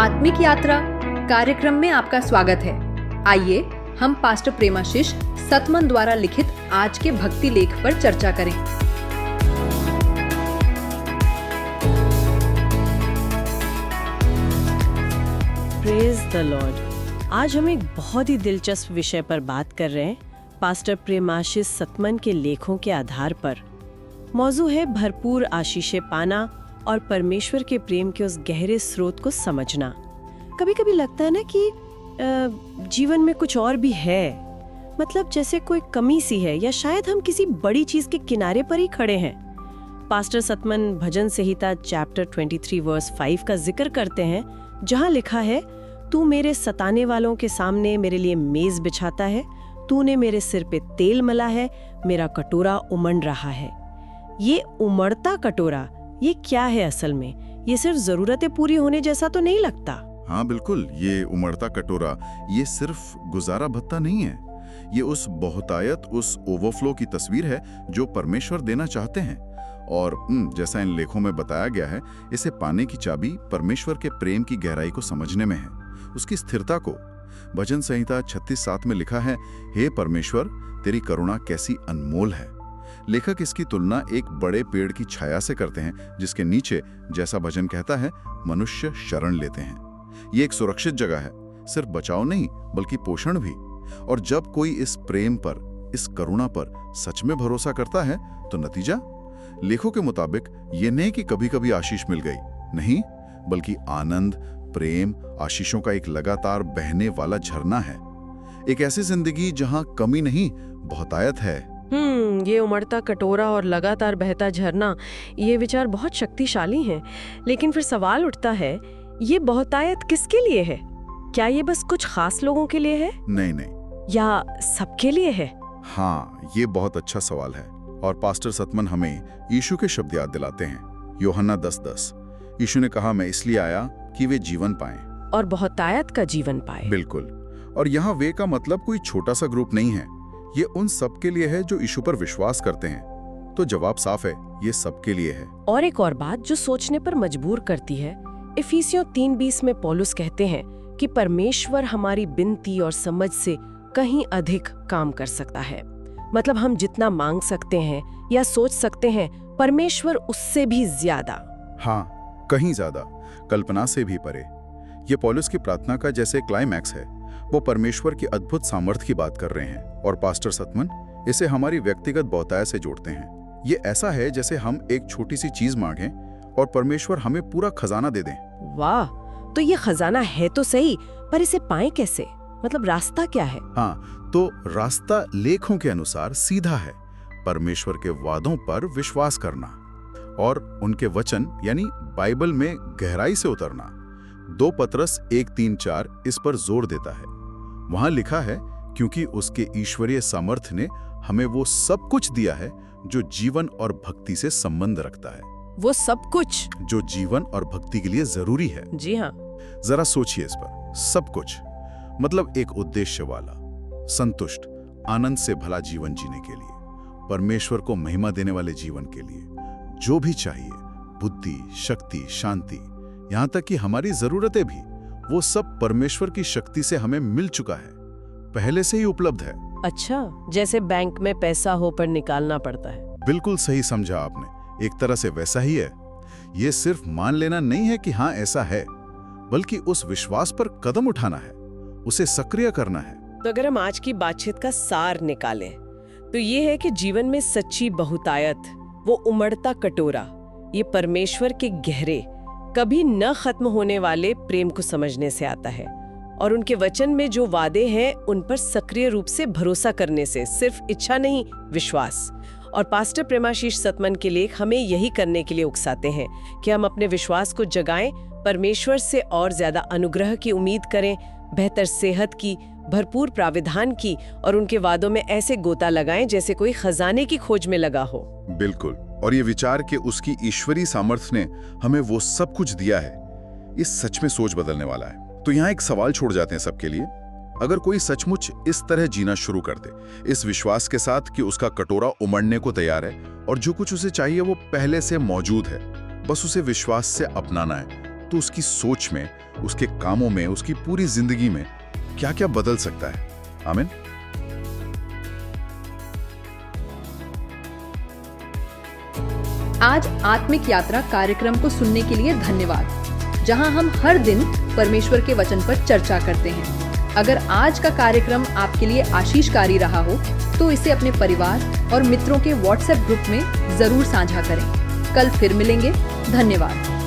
आत्मिक यात्रा कार्यक्रम में आपका स्वागत है। आइए हम पास्टर प्रेमाशीष सतमन द्वारा लिखित आज के भक्ति लेख पर चर्चा करें। Praise the Lord. आज हम एक बहुत ही दिलचस्प विषय पर बात कर रहे हैं, पास्टर प्रेमाशीष सतमन के लेखों के आधार पर। मौजू है भरपूर आशीषें पाना और परमेश्वर के प्रेम के उस गहरे स्रोत को समझना। कभी कभी लगता है ना कि जीवन में कुछ और भी है, मतलब जैसे कोई कमी सी है, या शायद हम किसी बड़ी चीज के किनारे पर ही खड़े हैं। पास्टर सतमन भजन संहिता चैप्टर 23 वर्स 5 का जिक्र करते हैं, जहां लिखा है, तू मेरे सताने वालों के सामने मेरे लिए मेज बिछाता है, तूने मेरे सिर पे तेल मला है, मेरा कटोरा उमड़ रहा है। ये उमड़ता कटोरा, ये क्या है असल में? ये सिर्फ जरूरतें पूरी होने जैसा तो नहीं लगता। हाँ बिल्कुल, ये उमड़ता कटोरा ये सिर्फ गुजारा भत्ता नहीं है। ये उस बहुतायत, उस ओवरफ्लो की तस्वीर है जो परमेश्वर देना चाहते हैं। और जैसा इन लेखों में बताया गया है, इसे पाने की चाबी परमेश्वर के प्रेम की गहराई को समझने में है, उसकी स्थिरता को। भजन संहिता 36:7 में लिखा है, हे परमेश्वर, तेरी करुणा कैसी अनमोल है। लेखक इसकी तुलना एक बड़े पेड़ की छाया से करते हैं, जिसके नीचे, जैसा भजन कहता है, मनुष्य शरण लेते हैं। ये एक सुरक्षित जगह है, सिर्फ बचाव नहीं बल्कि पोषण भी। और जब कोई इस प्रेम पर, इस करुणा पर सच में भरोसा करता है, तो नतीजा लेखों के मुताबिक ये नहीं कि कभी कभी आशीष मिल गई, नहीं, बल्कि आनंद, प्रेम, आशीषों का एक लगातार बहने वाला झरना है। एक ऐसी जिंदगी जहां कमी नहीं, बहुतायत है। ये उमड़ता कटोरा और लगातार बहता झरना, ये विचार बहुत शक्तिशाली हैं। लेकिन फिर सवाल उठता है, ये बहुतायत किसके लिए है? क्या ये बस कुछ खास लोगों के लिए है? नहीं, या सबके लिए है? हाँ, ये बहुत अच्छा सवाल है। और पास्टर सतमन हमें यीशु के शब्द याद दिलाते हैं। यूहन्ना 10:10, यीशु ने कहा, मैं इसलिए आया कि वे जीवन पाएं, और बहुतायत का जीवन पाए। बिल्कुल। और यहाँ वे का मतलब कोई छोटा सा ग्रुप नहीं है, ये उन सब के लिए है जो यीशु पर विश्वास करते हैं। तो जवाब साफ है, ये सबके लिए है। और एक और बात जो सोचने पर मजबूर करती है, इफिसियों 3:20 में पौलुस कहते हैं कि परमेश्वर हमारी विनती और समझ से कहीं अधिक काम कर सकता है। मतलब हम जितना मांग सकते हैं या सोच सकते हैं, परमेश्वर उससे भी ज्यादा। हाँ, कहीं ज्यादा, कल्पना से भी परे। ये पौलुस की प्रार्थना का जैसे क्लाइमैक्स है। वो परमेश्वर की अद्भुत सामर्थ्य की बात कर रहे हैं, और पास्टर सतमन इसे हमारी व्यक्तिगत बहुतायत से जोड़ते हैं। ये ऐसा है जैसे हम एक छोटी सी चीज मांगें और परमेश्वर हमें पूरा खजाना दे दें। वाह, तो ये खजाना है तो सही, पर इसे पाएं कैसे? मतलब रास्ता क्या है? हाँ, तो रास्ता लेखों के अनुसार सीधा है, परमेश्वर के वादों पर विश्वास करना और उनके वचन यानी बाइबल में गहराई से उतरना। 2 पतरस 1:3-4 इस पर जोर देता है। वहां लिखा है, क्योंकि उसके ईश्वरीय सामर्थ्य ने हमें वो सब कुछ दिया है जो जीवन और भक्ति से संबंध रखता है। वो सब कुछ जो जीवन और भक्ति के लिए जरूरी है। जी हाँ। जरा सोचिए इस पर। सब कुछ मतलब एक उद्देश्य वाला, संतुष्ट, आनंद से भला जीवन जीने के लिए, परमेश्वर को महिमा देने वाले जीवन के लिए जो भी चाहिए, बुद्धि, शक्ति, शांति, यहां तक कि हमारी जरूरतें भी, वो सब परमेश्वर की शक्ति से हमें मिल चुका है, पहले से ही उपलब्ध है। अच्छा, जैसे बैंक में पैसा हो पर निकालना पड़ता है। बिल्कुल सही समझा आपने, एक तरह से वैसा ही है। ये सिर्फ मान लेना नहीं है कि हाँ ऐसा है, बल्कि उस विश्वास पर कदम उठाना है, उसे सक्रिय करना है। तो अगर हम आज की बातचीत का सार निकालें, तो ये है कि जीवन में सच्ची बहुतायत, वो उमड़ता कटोरा, ये परमेश्वर के गहरे, कभी न खत्म होने वाले प्रेम को समझने से आता है, और उनके वचन में जो वादे हैं उन पर सक्रिय रूप से भरोसा करने से, सिर्फ इच्छा नहीं, विश्वास। और पास्टर प्रेमाशीष सतमन के लेख हमें यही करने के लिए उकसाते हैं कि हम अपने विश्वास को जगाएं, परमेश्वर से और ज्यादा अनुग्रह की उम्मीद करें, बेहतर सेहत की, भरपूर प्राविधान की, और उनके वादों में ऐसे गोता लगाएं जैसे कोई खजाने की खोज में लगा हो। बिल्कुल। और ये विचार कि उसकी ईश्वरीय सामर्थ्य ने हमें वो सब कुछ दिया है, ये सच में सोच बदलने वाला है। तो यहाँ एक सवाल छोड़ जाते हैं सबके लिए। अगर कोई सचमुच इस तरह जीना शुरू कर दे, इस विश्वास के साथ कि उसका कटोरा उमड़ने को तैयार है और जो कुछ उसे चाहिए वो पहले से मौजूद है, बस उसे विश्वास से अपनाना है, तो उसकी सोच में, उसके कामों में, उसकी पूरी जिंदगी में क्या-क्या बदल सकता है। आमीन। आज आत्मिक यात्रा कार्यक्रम को सुनने के लिए धन्यवाद, जहां हम हर दिन परमेश्वर के वचन पर चर्चा करते हैं। अगर आज का कार्यक्रम आपके लिए आशीषकारी रहा हो तो इसे अपने परिवार और मित्रों के व्हाट्सएप ग्रुप में जरूर साझा करें। कल फिर मिलेंगे। धन्यवाद।